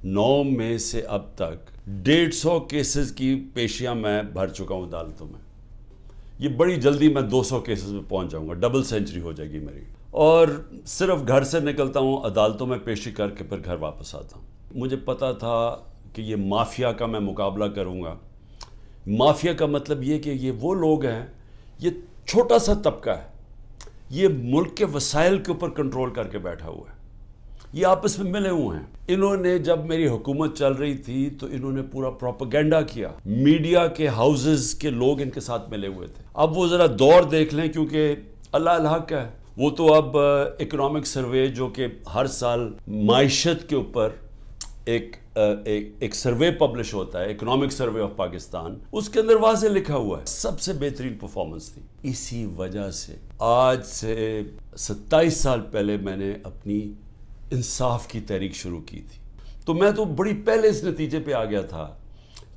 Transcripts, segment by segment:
9 مئی سے اب تک 150 کیسز کی پیشیاں میں بھر چکا ہوں عدالتوں میں. یہ بڑی جلدی میں 200 کیسز میں پہنچ جاؤں گا, ڈبل سینچری ہو جائے گی میری. اور صرف گھر سے نکلتا ہوں, عدالتوں میں پیشی کر کے پھر گھر واپس آتا ہوں. مجھے پتا تھا کہ یہ مافیا کا میں مقابلہ کروں گا. مافیا کا مطلب یہ کہ یہ وہ لوگ ہیں, یہ چھوٹا سا طبقہ ہے, یہ ملک کے وسائل کے اوپر کنٹرول کر کے بیٹھا ہوا ہے. یہ آپس میں ملے ہوئے ہیں. انہوں نے جب میری حکومت چل رہی تھی تو انہوں نے پورا پروپیگنڈا کیا. میڈیا کے ہاؤسز کے لوگ ان کے ساتھ ملے ہوئے تھے. اب وہ ذرا دور دیکھ لیں, کیونکہ اللہ الحق ہے. وہ تو اب اکنامک سروے جو کہ ہر سال معیشت کے اوپر ایک سروے پبلش ہوتا ہے, اکنامک سروے آف پاکستان, اس کے اندر واضح لکھا ہوا ہے سب سے بہترین پرفارمنس تھی. اسی وجہ سے آج سے 27 سال پہلے میں نے اپنی انصاف کی تحریک شروع کی تھی. تو میں تو بڑی پہلے اس نتیجے پہ آ گیا تھا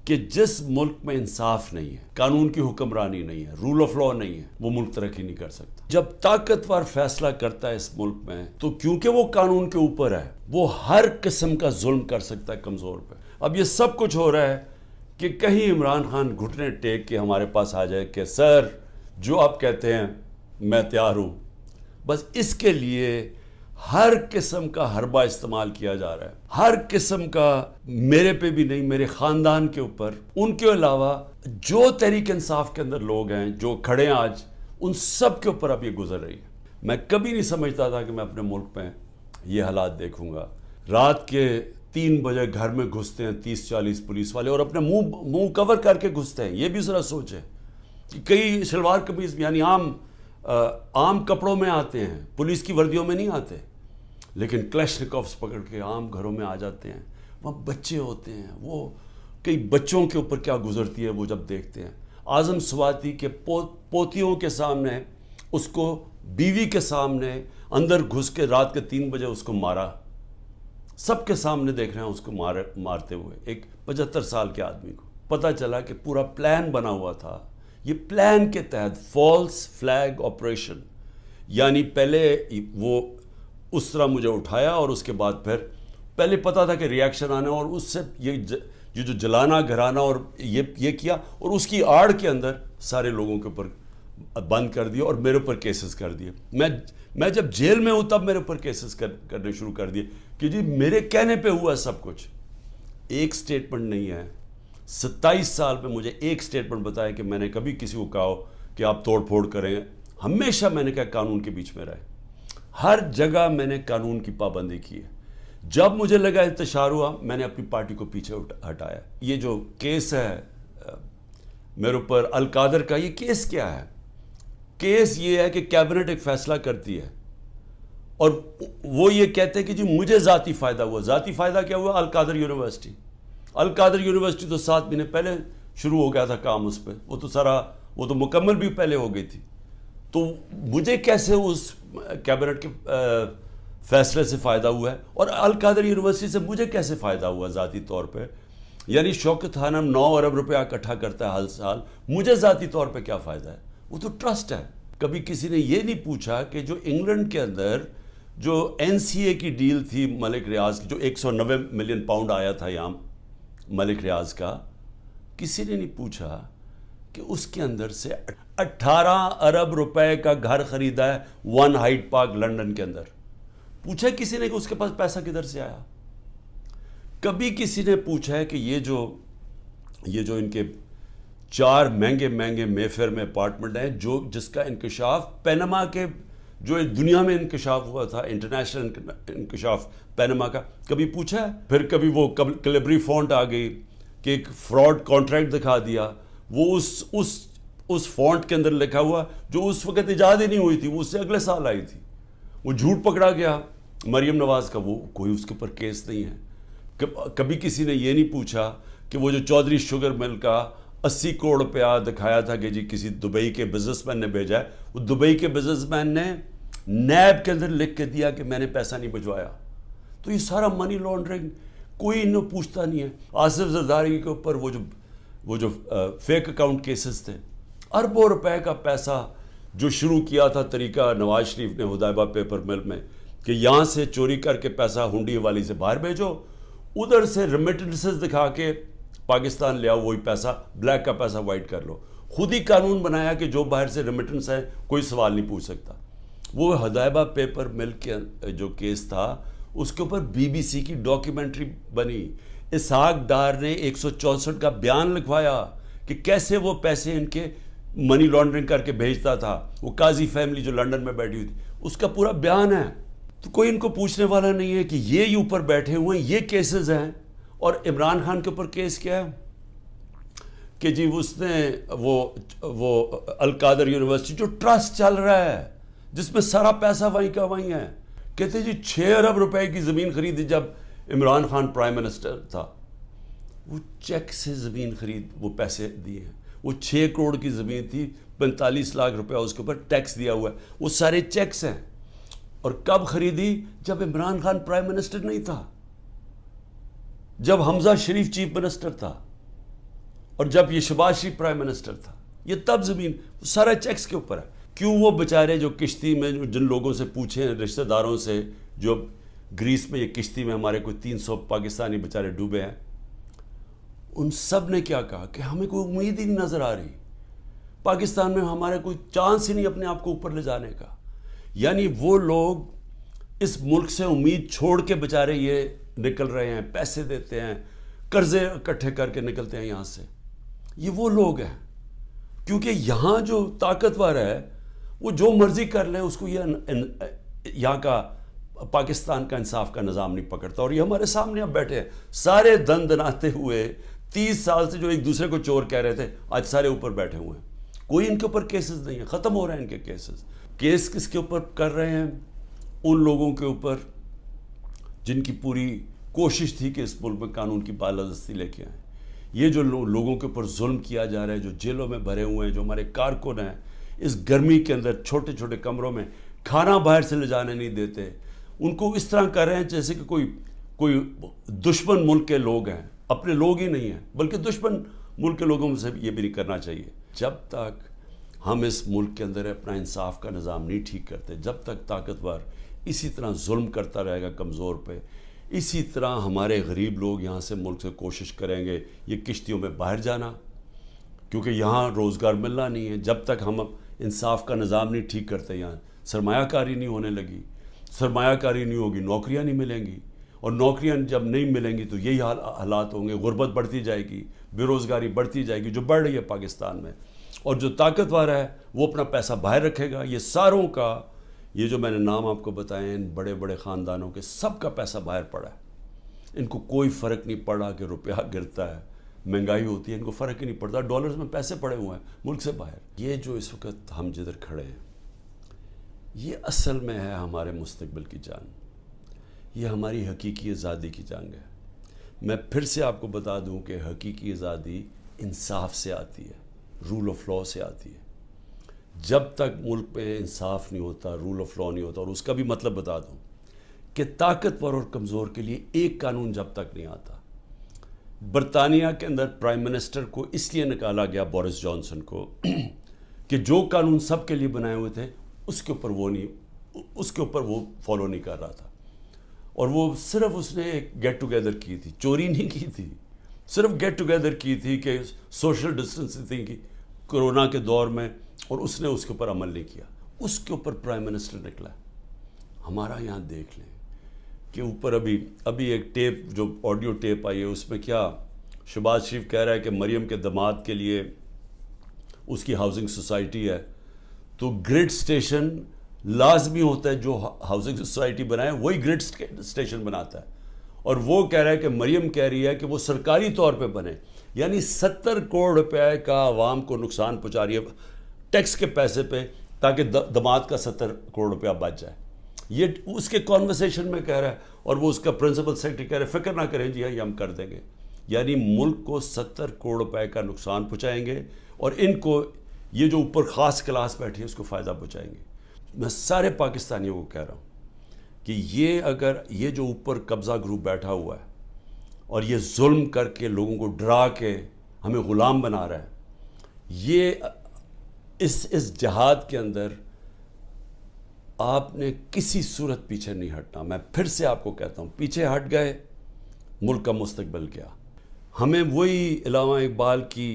کہ جس ملک میں انصاف نہیں ہے, قانون کی حکمرانی نہیں ہے, رول آف لاء نہیں ہے, وہ ملک ترقی نہیں کر سکتا. جب طاقتور فیصلہ کرتا ہے اس ملک میں تو کیونکہ وہ قانون کے اوپر ہے, وہ ہر قسم کا ظلم کر سکتا ہے کمزور پہ. اب یہ سب کچھ ہو رہا ہے کہ کہیں عمران خان گھٹنے ٹیک کے ہمارے پاس آ جائے کہ سر جو آپ کہتے ہیں میں تیار ہوں. بس اس کے لیے ہر قسم کا حربہ استعمال کیا جا رہا ہے, ہر قسم کا. میرے پہ بھی نہیں, میرے خاندان کے اوپر, ان کے علاوہ جو تحریک انصاف کے اندر لوگ ہیں جو کھڑے ہیں آج, ان سب کے اوپر اب یہ گزر رہی ہے. میں کبھی نہیں سمجھتا تھا کہ میں اپنے ملک میں یہ حالات دیکھوں گا. رات کے 3 بجے گھر میں گھستے ہیں 30-40 پولیس والے اور اپنے منہ کور کر کے گھستے ہیں. یہ بھی ذرا سوچیں کہ کئی شلوار قمیض یعنی عام کپڑوں میں آتے ہیں, پولیس کی وردیوں میں نہیں آتے, لیکن کلیشنکوفز پکڑ کے عام گھروں میں آ جاتے ہیں. وہاں بچے ہوتے ہیں, وہ کئی بچوں کے اوپر کیا گزرتی ہے وہ جب دیکھتے ہیں. اعظم سواتی کے پوتیوں کے سامنے, اس کو بیوی کے سامنے اندر گھس کے رات کے 3 بجے اس کو مارا. سب کے سامنے دیکھ رہے ہیں اس کو مارتے ہوئے, ایک 75 سال کے آدمی کو. پتہ چلا کہ پورا پلان بنا ہوا تھا. یہ پلان کے تحت فالس فلیگ آپریشن, یعنی پہلے وہ اس طرح مجھے اٹھایا اور اس کے بعد پھر پہلے پتا تھا کہ ریاکشن آنا, اور اس سے یہ جو جلانا گھرانا اور یہ کیا, اور اس کی آڑ کے اندر سارے لوگوں کے اوپر بند کر دیا اور میرے اوپر کیسز کر دیے. میں جب جیل میں ہوں تب میرے اوپر کیسز کرنے شروع کر دیے کہ جی میرے کہنے پہ ہوا سب کچھ. ایک سٹیٹمنٹ نہیں ہے 27 سال میں مجھے ایک سٹیٹمنٹ بتایا کہ میں نے کبھی کسی کو کہا ہو کہ آپ توڑ پھوڑ کریں. ہمیشہ میں نے کہا قانون کے بیچ میں رہے, ہر جگہ میں نے قانون کی پابندی کی ہے. جب مجھے لگا انتشار ہوا میں نے اپنی پارٹی کو پیچھے ہٹایا. یہ جو کیس ہے میرے اوپر القادر کا, یہ کیس کیا ہے؟ کیس یہ ہے کہ کیبنٹ ایک فیصلہ کرتی ہے اور وہ یہ کہتے ہیں کہ جی مجھے ذاتی فائدہ ہوا. ذاتی فائدہ کیا ہوا؟ القادر یونیورسٹی. القادر یونیورسٹی تو 7 مہینے پہلے شروع ہو گیا تھا کام اس پہ, وہ تو مکمل بھی پہلے ہو گئی تھی. تو مجھے کیسے اس کیبنٹ کے فیصلے سے فائدہ ہوا ہے, اور القادر یونیورسٹی سے مجھے کیسے فائدہ ہوا ذاتی طور پہ؟ یعنی شوکت خانم 9 ارب روپیہ اکٹھا کرتا ہے ہر سال, مجھے ذاتی طور پہ کیا فائدہ ہے؟ وہ تو ٹرسٹ ہے. کبھی کسی نے یہ نہیں پوچھا کہ جو انگلینڈ کے اندر جو NCA کی ڈیل تھی ملک ریاض کی, جو 190 ملین پاؤنڈ آیا تھا یہاں ملک ریاض کا, کسی نے نہیں پوچھا کہ اس کے اندر سے 18 ارب روپے کا گھر خریدا ہے 1 ہائیڈ پارک لنڈن کے اندر. پوچھا کسی نے کہ اس کے پاس پیسہ کدھر سے آیا؟ کبھی کسی نے پوچھا ہے کہ یہ جو ان کے 4 مہنگے مے فیئر میں اپارٹمنٹ ہیں, جس کا انکشاف پینما کے جو دنیا میں انکشاف ہوا تھا, انٹرنیشنل انکشاف پینما کا, کبھی پوچھا ہے؟ پھر کبھی وہ کلیبری فونٹ آ گئی کہ ایک فراڈ کانٹریکٹ دکھا دیا, وہ اس فونٹ کے اندر لکھا ہوا جو اس وقت ایجاد ہی نہیں ہوئی تھی, وہ اس سے اگلے سال آئی تھی. وہ جھوٹ پکڑا گیا مریم نواز کا, وہ کوئی اس کے اوپر کیس نہیں ہے. کبھی کسی نے یہ نہیں پوچھا کہ وہ جو چودھری شوگر مل کا 80 کروڑ روپیہ دکھایا تھا کہ جی کسی دبئی کے بزنس مین نے بھیجا ہے, وہ دبئی کے بزنس مین نے نیب کے اندر لکھ کے دیا کہ میں نے پیسہ نہیں بھجوایا. تو یہ سارا منی لانڈرنگ کوئی انہوں پوچھتا نہیں ہے. آصف زرداری کے اوپر وہ جو فیک اکاؤنٹ کیسز تھے, اربوں روپے کا پیسہ جو شروع کیا تھا طریقہ نواز شریف نے حدیبہ پیپر مل میں کہ یہاں سے چوری کر کے پیسہ ہنڈی والی سے باہر بھیجو, ادھر سے ریمیٹنسز دکھا کے پاکستان لے آؤ، وہی پیسہ بلیک کا پیسہ وائٹ کر لو. خود ہی قانون بنایا کہ جو باہر سے ریمیٹنس ہے کوئی سوال نہیں پوچھ سکتا. وہ ہدایبہ پیپر مل کے جو کیس تھا اس کے اوپر BBC کی ڈاکیومنٹری بنی. اسحاق ڈار نے 164 کا بیان لکھوایا کہ کیسے وہ پیسے ان کے منی لانڈرنگ کر کے بھیجتا تھا. وہ قاضی فیملی جو لنڈن میں بیٹھی ہوئی تھی اس کا پورا بیان ہے. تو کوئی ان کو پوچھنے والا نہیں ہے کہ یہ اوپر بیٹھے ہوئے ہیں، یہ کیسز ہیں. اور عمران خان کے اوپر کیس کیا ہے کہ جی اس نے وہ القادر یونیورسٹی جو ٹرسٹ چل رہا ہے جس میں سارا پیسہ وہیں کا وہیں ہے، کہتے جی 6 ارب روپے کی زمین خریدی جب عمران خان پرائم منسٹر تھا. وہ چیک سے زمین خرید وہ پیسے دیے ہیں. وہ 6 کروڑ کی زمین تھی، 45 لاکھ روپے اس کے اوپر ٹیکس دیا ہوا ہے. وہ سارے چیکس ہیں. اور کب خریدی؟ جب عمران خان پرائم منسٹر نہیں تھا، جب حمزہ شریف چیف منسٹر تھا، اور جب یہ شہباز شریف پرائم منسٹر تھا. یہ تب زمین سارا چیکس کے اوپر ہے. کیوں وہ بیچارے جو کشتی میں جن لوگوں سے پوچھیں رشتہ داروں سے جو گریس میں یہ کشتی میں ہمارے کوئی 300 پاکستانی بیچارے ڈوبے ہیں، ان سب نے کیا کہا کہ ہمیں کوئی امید ہی نہیں نظر آ رہی، پاکستان میں ہمارے کوئی چانس ہی نہیں اپنے آپ کو اوپر لے جانے کا. یعنی وہ لوگ اس ملک سے امید چھوڑ کے بیچارے یہ نکل رہے ہیں، پیسے دیتے ہیں، قرضے اکٹھے کر کے نکلتے ہیں یہاں سے. یہ وہ لوگ ہیں کیونکہ یہاں جو طاقتور ہے وہ جو مرضی کر لے، اس کو یہاں کا پاکستان کا انصاف کا نظام نہیں پکڑتا. اور یہ ہمارے سامنے اب بیٹھے ہیں سارے دن دناتے ہوئے، 30 سال سے جو ایک دوسرے کو چور کہہ رہے تھے آج سارے اوپر بیٹھے ہوئے ہیں. کوئی ان کے اوپر کیسز نہیں ہیں، ختم ہو رہے ہیں ان کے کیسز. کیس کس کے اوپر کر رہے ہیں؟ ان لوگوں کے اوپر جن کی پوری کوشش تھی کہ اس ملک میں قانون کی بالادستی لے کے آئیں. یہ جو لوگوں کے اوپر ظلم کیا جا رہا ہے، جو جیلوں میں بھرے ہوئے ہیں، جو ہمارے کارکن ہیں اس گرمی کے اندر چھوٹے چھوٹے کمروں میں کھانا باہر سے لے جانے نہیں دیتے، ان کو اس طرح کر رہے ہیں جیسے کہ کوئی دشمن ملک کے لوگ ہیں. اپنے لوگ ہی نہیں ہیں بلکہ دشمن ملک کے لوگوں سے یہ بھی نہیں کرنا چاہیے. جب تک ہم اس ملک کے اندر اپنا انصاف کا نظام نہیں ٹھیک کرتے، جب تک طاقتور اسی طرح ظلم کرتا رہے گا کمزور پہ، اسی طرح ہمارے غریب لوگ یہاں سے ملک سے کوشش کریں گے یہ کشتیوں میں باہر جانا، کیونکہ یہاں روزگار ملنا نہیں ہے. جب تک ہم انصاف کا نظام نہیں ٹھیک کرتے، یہاں سرمایہ کاری نہیں ہونے لگی، سرمایہ کاری نہیں ہوگی، نوکریاں نہیں ملیں گی، اور نوکریاں جب نہیں ملیں گی تو یہی حالات ہوں گے. غربت بڑھتی جائے گی، بے روزگاری بڑھتی جائے گی جو بڑھ رہی ہے پاکستان میں. اور جو طاقتور ہے وہ اپنا پیسہ باہر رکھے گا. یہ ساروں کا، یہ جو میں نے نام آپ کو بتائے ان بڑے بڑے خاندانوں کے، سب کا پیسہ باہر پڑا ہے. ان کو کوئی فرق نہیں پڑا کہ روپیہ گرتا ہے، مہنگائی ہوتی ہے، ان کو فرق ہی نہیں پڑتا. ڈالرز میں پیسے پڑے ہوئے ہیں ملک سے باہر. یہ جو اس وقت ہم جدھر کھڑے ہیں یہ اصل میں ہے ہمارے مستقبل کی جنگ، یہ ہماری حقیقی آزادی کی جنگ ہے. میں پھر سے آپ کو بتا دوں کہ حقیقی آزادی انصاف سے آتی ہے، رول آف لاء سے آتی ہے. جب تک ملک میں انصاف نہیں ہوتا، رول آف لاء نہیں ہوتا، اور اس کا بھی مطلب بتا دوں کہ طاقتور اور کمزور کے لیے ایک قانون جب تک نہیں آتا. برطانیہ کے اندر پرائم منسٹر کو اس لیے نکالا گیا، بورس جانسن کو، کہ جو قانون سب کے لیے بنائے ہوئے تھے اس کے اوپر وہ فالو نہیں کر رہا تھا. اور وہ صرف اس نے ایک گیٹ ٹوگیدر کی تھی، چوری نہیں کی تھی، صرف گیٹ ٹوگیدر کی تھی کہ سوشل ڈسٹنسنگ کی کرونا کے دور میں، اور اس نے اس کے اوپر عمل نہیں کیا. اس کے اوپر پرائم منسٹر نکلا. ہمارا یہاں دیکھ لیں کہ اوپر ابھی ایک ٹیپ جو آڈیو ٹیپ آئی ہے اس میں کیا شہباز شریف کہہ رہا ہے کہ مریم کے داماد کے لیے اس کی ہاؤسنگ سوسائٹی ہے تو گریڈ سٹیشن لازمی ہوتا ہے، جو ہاؤسنگ سوسائٹی بنائے وہی گریڈ سٹیشن بناتا ہے. اور وہ کہہ رہا ہے کہ مریم کہہ رہی ہے کہ وہ سرکاری طور پہ بنے. یعنی 70 کروڑ روپے کا عوام کو نقصان پہنچا رہی ہے ٹیکس کے پیسے پہ، تاکہ داماد کا 70 کروڑ روپیہ بچ جائے. یہ اس کے کانورسیشن میں کہہ رہا ہے، اور وہ اس کا پرنسپل سیکرٹری کہہ رہا ہے فکر نہ کریں جی یہ ہم کر دیں گے. یعنی ملک کو 70 کروڑ روپے کا نقصان پہنچائیں گے، اور ان کو یہ جو اوپر خاص کلاس بیٹھی ہے اس کو فائدہ پہنچائیں گے. میں سارے پاکستانیوں کو کہہ رہا ہوں کہ یہ جو اوپر قبضہ گروپ بیٹھا ہوا ہے اور یہ ظلم کر کے لوگوں کو ڈرا کے ہمیں غلام بنا رہا ہے، یہ اس جہاد کے اندر آپ نے کسی صورت پیچھے نہیں ہٹنا. میں پھر سے آپ کو کہتا ہوں پیچھے ہٹ گئے ملک کا مستقبل کیا. ہمیں وہی علامہ اقبال کی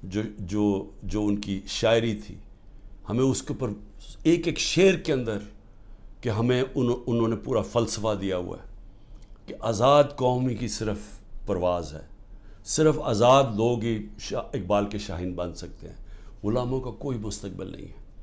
جو ان کی شاعری تھی، ہمیں اس کے اوپر ایک ایک شعر کے اندر کہ ہمیں انہوں نے پورا فلسفہ دیا ہوا ہے کہ آزاد قوم کی صرف پرواز ہے، صرف آزاد لوگ ہی اقبال کے شاہین بن سکتے ہیں، غلاموں کا کوئی مستقبل نہیں ہے.